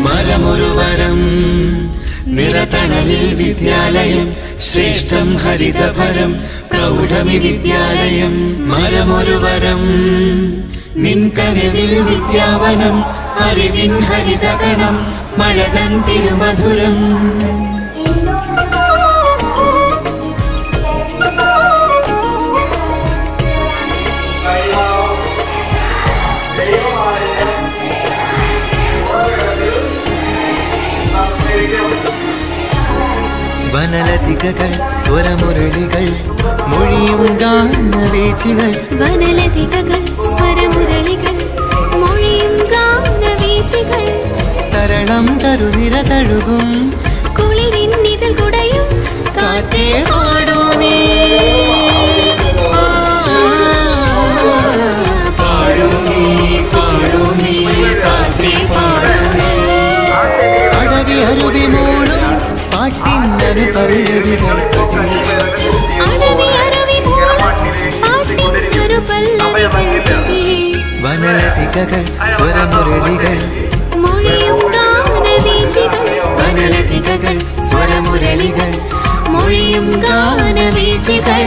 മരമൊരുവരം നിറതണലിൽ വിദ്യാലയം ശ്രേഷ്ഠം ഹരിതഭരം പ്രൗഢമി വിദ്യാലയം. മരമൊരുവരം നിൻ കനവിൽ വിദ്യാവനം അറിവിൻ ഹരിതഗണം മഴതൻ തിരുമധുരം. വനലതികകൾ സ്വരമുരളികൾ മൊഴിയും ഗാനവീചികൾ. വനലതികകൾ സ്വരമുരളികൾ മൊഴിയും ഗാനവീചികൾ. തരളം തരുനിര തഴുകും കുളിരിൻ നിഴൽ കുടയും കാറ്റേ പാടൂ നീ പാടൂ നീ പാടൂ നീ കാറ്റേ പാടൂ നീ. അടവി അരുവി മൂളും പാട്ടിന്നൊരു പല്ലവികൾ. വനലതികകൾ സ്വരമുരളികൾ മൊഴിയും ഗാനവീചികൾ. വനലതികകൾ സ്വരമുരളികൾ മൊഴിയും ഗാനവീചികൾ.